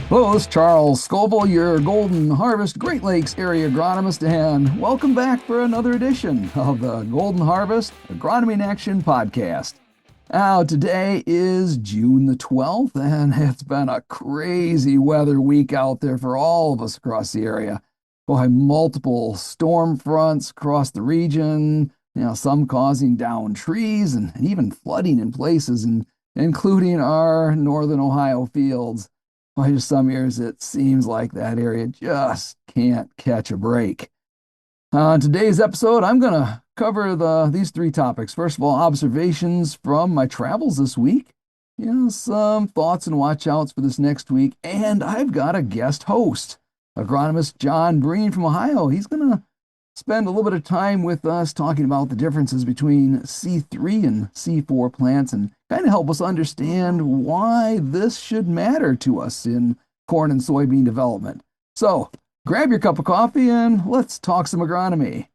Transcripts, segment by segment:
Hello, this is Charles Scoville, your Golden Harvest Great Lakes area agronomist, and welcome back for another edition of the Golden Harvest Agronomy in Action podcast. Now, today is June the 12th, and it's been a crazy weather week out there for all of us across the area. Boy, multiple storm fronts across the region, some causing downed trees and even flooding in places, including our northern Ohio fields. Why, just some years it seems like that area just can't catch a break. On today's episode, I'm going to cover these three topics. First of all, observations from my travels this week, some thoughts and watchouts for this next week, and I've got a guest host, agronomist John Brien from Ohio. He's going to spend a little bit of time with us talking about the differences between C3 and C4 plants and kind of help us understand why this should matter to us in corn and soybean development. So grab your cup of coffee and let's talk some agronomy.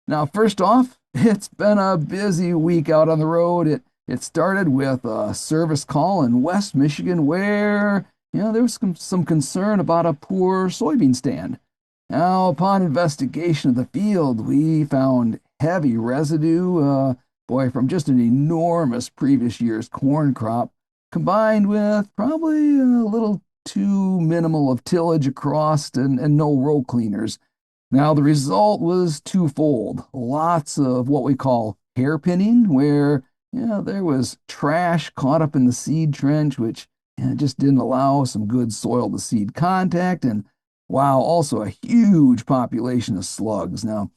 Now, first off, it's been a busy week out on the road. It started with a service call in West Michigan where, there was some concern about a poor soybean stand. Now, upon investigation of the field, we found heavy residue, from just an enormous previous year's corn crop, combined with probably a little too minimal of tillage across and no row cleaners. Now, the result was twofold. Lots of what we call hairpinning, where there was trash caught up in the seed trench, which just didn't allow some good soil to seed contact, and wow, also a huge population of slugs. Now,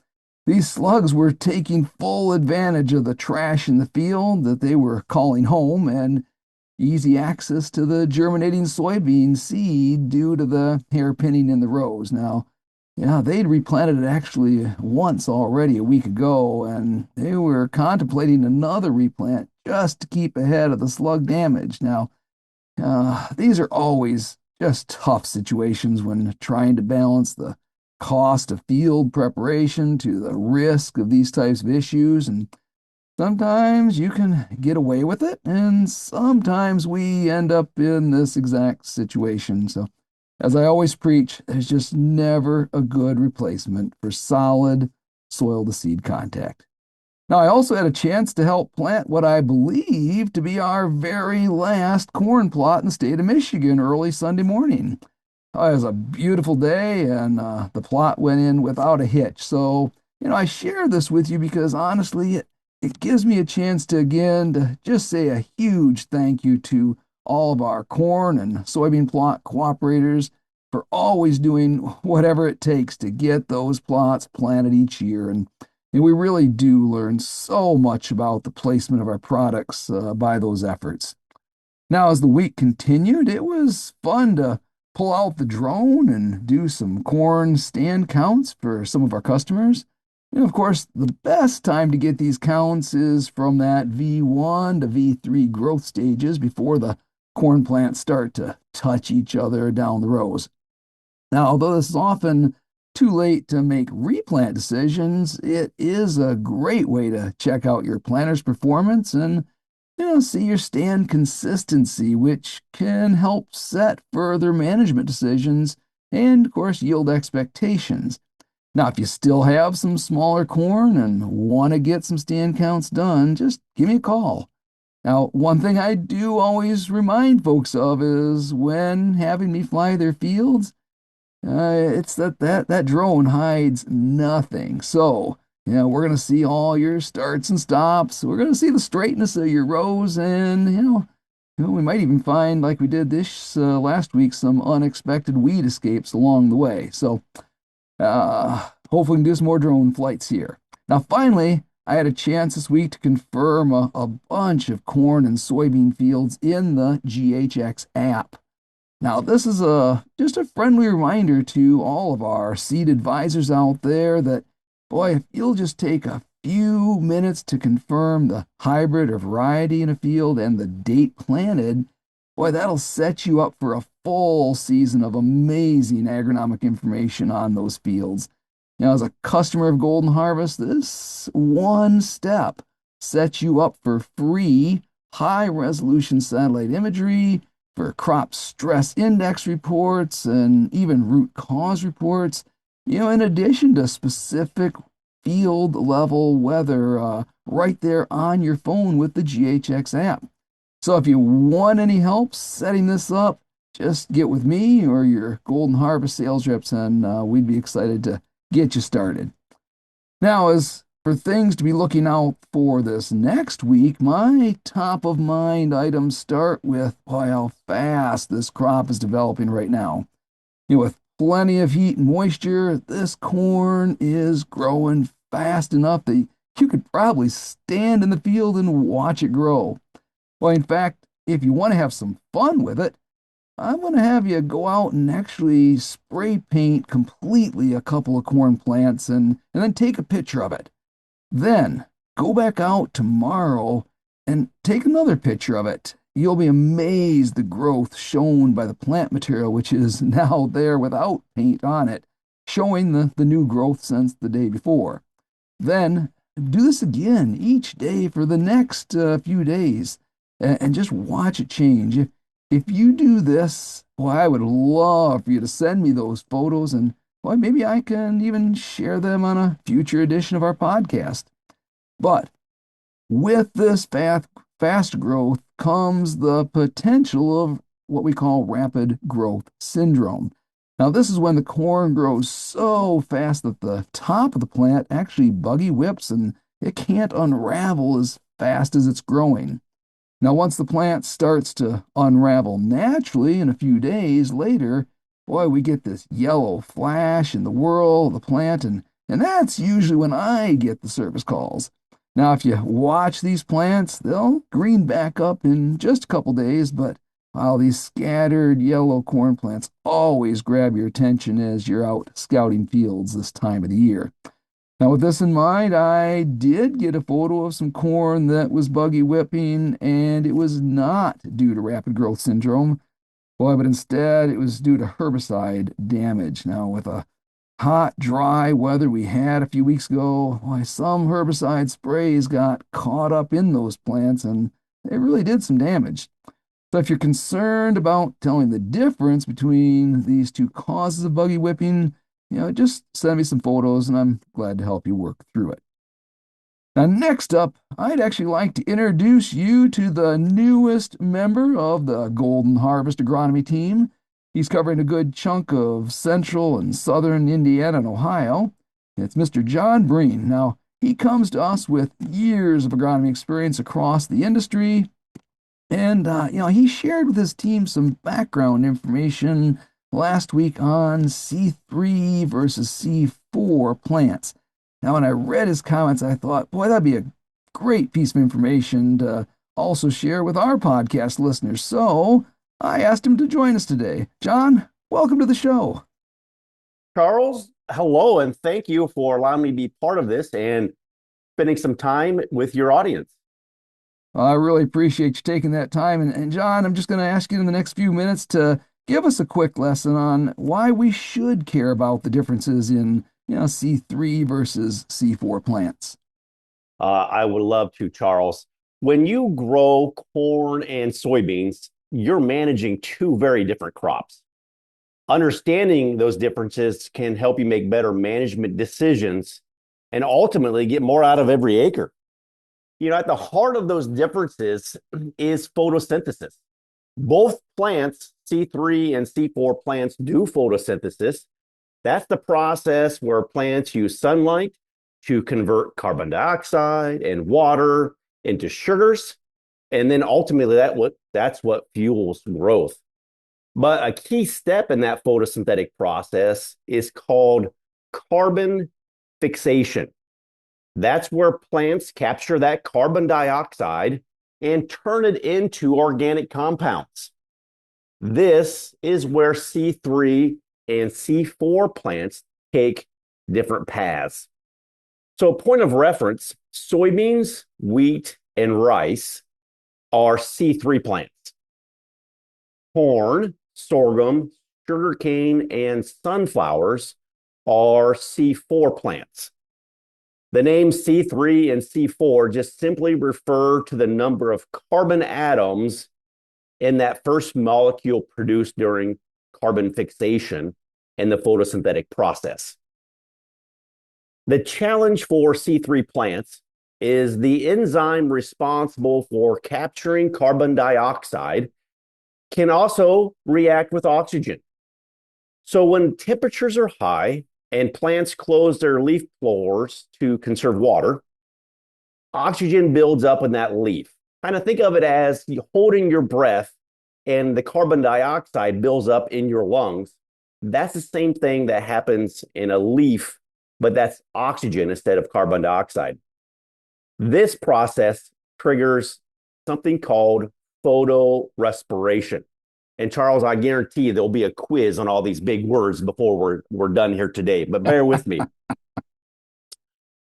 these slugs were taking full advantage of the trash in the field that they were calling home and easy access to the germinating soybean seed due to the hairpinning in the rows. Now, they'd replanted it actually once already a week ago, and they were contemplating another replant just to keep ahead of the slug damage. Now, these are always just tough situations when trying to balance the cost of field preparation to the risk of these types of issues. And sometimes you can get away with it, and sometimes we end up in this exact situation. So, as I always preach, there's just never a good replacement for solid soil to seed contact. Now, I also had a chance to help plant what I believe to be our very last corn plot in the state of Michigan early Sunday morning. It was a beautiful day, and the plot went in without a hitch. So, I share this with you because honestly, it gives me a chance to just say a huge thank you to all of our corn and soybean plot cooperators for always doing whatever it takes to get those plots planted each year. And we really do learn so much about the placement of our products by those efforts. Now, as the week continued, it was fun to pull out the drone and do some corn stand counts for some of our customers. And of course, the best time to get these counts is from that V1 to V3 growth stages before the corn plants start to touch each other down the rows. Now, although this is often too late to make replant decisions, it is a great way to check out your planter's performance and see your stand consistency, which can help set further management decisions and, of course, yield expectations. Now, if you still have some smaller corn and want to get some stand counts done, just give me a call. Now, one thing I do always remind folks of is when having me fly their fields, it's that drone hides nothing. So, we're going to see all your starts and stops. We're going to see the straightness of your rows, and we might even find, like we did this last week, some unexpected weed escapes along the way. So, hopefully, we can do some more drone flights here. Now, finally, I had a chance this week to confirm a bunch of corn and soybean fields in the GHX app. Now, this is just a friendly reminder to all of our seed advisors out there that, boy, if you'll just take a few minutes to confirm the hybrid or variety in a field and the date planted, boy, that'll set you up for a full season of amazing agronomic information on those fields. Now, as a customer of Golden Harvest, this one step sets you up for free, high resolution satellite imagery for crop stress index reports and even root cause reports, in addition to specific field level weather right there on your phone with the GHX app. So if you want any help setting this up, just get with me or your Golden Harvest sales reps, and we'd be excited to get you started. Now, as for things to be looking out for this next week, my top of mind items start with how fast this crop is developing right now. With plenty of heat and moisture, this corn is growing fast enough that you could probably stand in the field and watch it grow. Well, in fact, if you want to have some fun with it, I'm going to have you go out and actually spray paint completely a couple of corn plants and then take a picture of it. Then go back out tomorrow and take another picture of it. You'll be amazed the growth shown by the plant material, which is now there without paint on it, showing the new growth since the day before. Then do this again each day for the next few days and just watch it change. If you do this, well, I would love for you to send me those photos, and well, maybe I can even share them on a future edition of our podcast. But with this fast growth comes the potential of what we call rapid growth syndrome. Now, this is when the corn grows so fast that the top of the plant actually buggy whips and it can't unravel as fast as it's growing. Now, once the plant starts to unravel naturally in a few days later, boy, we get this yellow flash in the whorl of the plant, and that's usually when I get the service calls. Now, if you watch these plants, they'll green back up in just a couple days, but while these scattered yellow corn plants always grab your attention as you're out scouting fields this time of the year. Now, with this in mind, I did get a photo of some corn that was buggy whipping, and it was not due to rapid growth syndrome, boy, but instead it was due to herbicide damage. Now, with a hot, dry weather we had a few weeks ago, why, some herbicide sprays got caught up in those plants, and they really did some damage. So if you're concerned about telling the difference between these two causes of buggy whipping, just send me some photos and I'm glad to help you work through it. Now, next up, I'd actually like to introduce you to the newest member of the Golden Harvest Agronomy team. He's covering a good chunk of central and southern Indiana and Ohio. It's Mr. John Brien. Now, he comes to us with years of agronomy experience across the industry, and he shared with his team some background information last week on C3 versus C4 plants. Now, when I read his comments, I thought, boy, that'd be a great piece of information to also share with our podcast listeners. So I asked him to join us today. John, welcome to the show. Charles, hello, and thank you for allowing me to be part of this and spending some time with your audience. I really appreciate you taking that time. And John, I'm just going to ask you in the next few minutes to give us a quick lesson on why we should care about the differences in, C3 versus C4 plants. I would love to, Charles. When you grow corn and soybeans, you're managing two very different crops. Understanding those differences can help you make better management decisions and ultimately get more out of every acre. At the heart of those differences is photosynthesis. Both plants, C3 and C4 plants, do photosynthesis. That's the process where plants use sunlight to convert carbon dioxide and water into sugars. And then ultimately that's what fuels growth. But a key step in that photosynthetic process is called carbon fixation. That's where plants capture that carbon dioxide and turn it into organic compounds. This is where C3 and C4 plants take different paths. So, point of reference, soybeans, wheat, and rice are C3 plants. Corn, sorghum, sugarcane, and sunflowers are C4 plants. The names C3 and C4 just simply refer to the number of carbon atoms and that first molecule produced during carbon fixation and the photosynthetic process. The challenge for C3 plants is the enzyme responsible for capturing carbon dioxide can also react with oxygen. So when temperatures are high and plants close their leaf blowers to conserve water, oxygen builds up in that leaf. Kind of think of it as you holding your breath and the carbon dioxide builds up in your lungs. That's the same thing that happens in a leaf, but that's oxygen instead of carbon dioxide. This process triggers something called photorespiration. And Charles, I guarantee you there'll be a quiz on all these big words before we're done here today, but bear with me.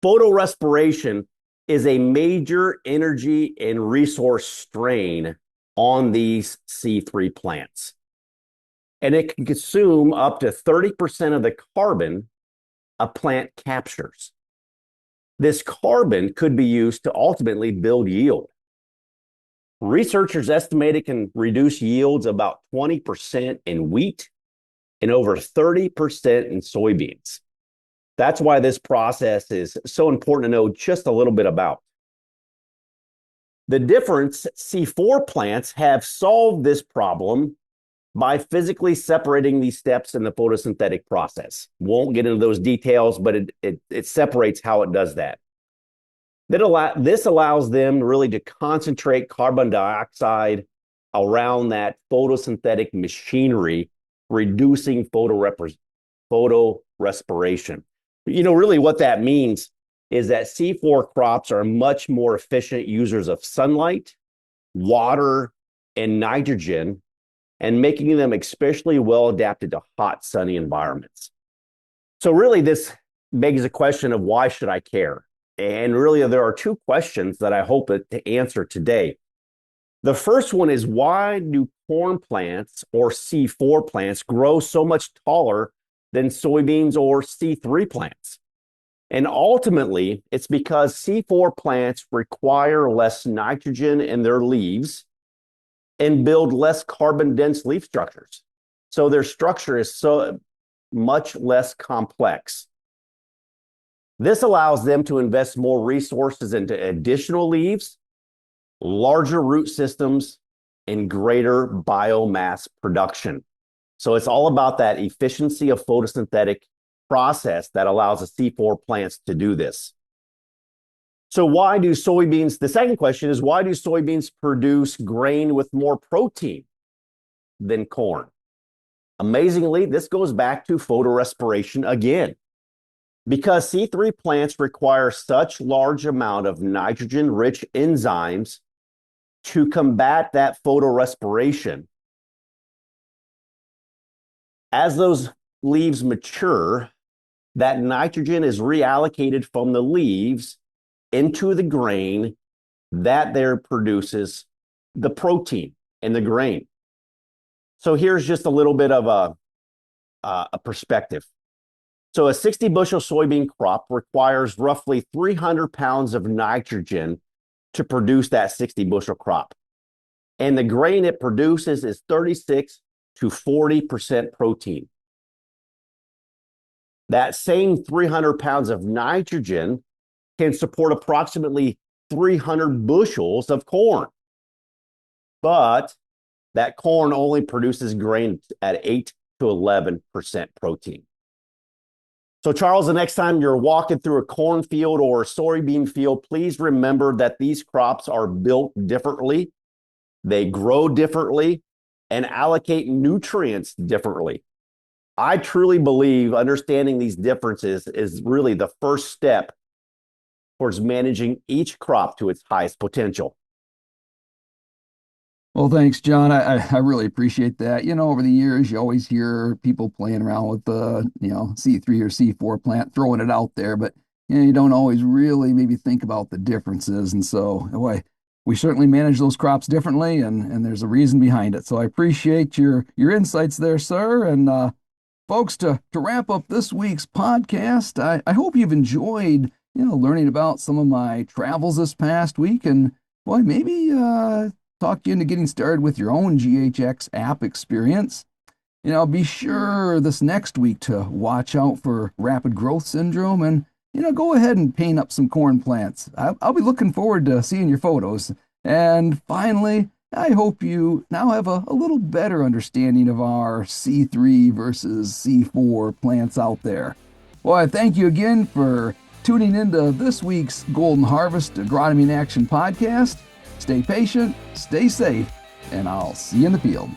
Photorespiration is a major energy and resource strain on these C3 plants. And it can consume up to 30% of the carbon a plant captures. This carbon could be used to ultimately build yield. Researchers estimate it can reduce yields about 20% in wheat and over 30% in soybeans. That's why this process is so important to know just a little bit about. The difference, C4 plants have solved this problem by physically separating these steps in the photosynthetic process. Won't get into those details, but it separates how it does that. This allows them really to concentrate carbon dioxide around that photosynthetic machinery, reducing photorespiration. Really what that means is that C4 crops are much more efficient users of sunlight, water, and nitrogen, and making them especially well adapted to hot, sunny environments. So really this begs the question of why should I care? And really there are two questions that I hope to answer today. The first one is, why do corn plants or C4 plants grow so much taller than soybeans or C3 plants? And ultimately, it's because C4 plants require less nitrogen in their leaves and build less carbon-dense leaf structures. So their structure is so much less complex. This allows them to invest more resources into additional leaves, larger root systems, and greater biomass production. So it's all about that efficiency of photosynthetic process that allows the C4 plants to do this. So why do soybeans, the second question is, why do soybeans produce grain with more protein than corn? Amazingly, this goes back to photorespiration again. Because C3 plants require such large amount of nitrogen-rich enzymes to combat that photorespiration, as those leaves mature, that nitrogen is reallocated from the leaves into the grain that there produces the protein in the grain. So here's just a little bit of a perspective. So a 60 bushel soybean crop requires roughly 300 pounds of nitrogen to produce that 60 bushel crop. And the grain it produces is 36 to 40% protein. That same 300 pounds of nitrogen can support approximately 300 bushels of corn. But that corn only produces grain at 8 to 11% protein. So Charles, the next time you're walking through a cornfield or a soybean field, please remember that these crops are built differently, they grow differently, and allocate nutrients differently. I truly believe understanding these differences is really the first step towards managing each crop to its highest potential. Well, thanks, John. I really appreciate that. Over the years, you always hear people playing around with the, C3 or C4 plant, throwing it out there, but you don't always really maybe think about the differences. And so, we certainly manage those crops differently, and there's a reason behind it. So I appreciate your insights there, sir. And folks, to wrap up this week's podcast, I hope you've enjoyed, learning about some of my travels this past week, and boy, maybe talk you into getting started with your own GHX app experience. Be sure this next week to watch out for rapid growth syndrome and, go ahead and paint up some corn plants. I'll be looking forward to seeing your photos. And finally, I hope you now have a little better understanding of our C3 versus C4 plants out there. Well, I thank you again for tuning into this week's Golden Harvest Agronomy in Action podcast. Stay patient, stay safe, and I'll see you in the field.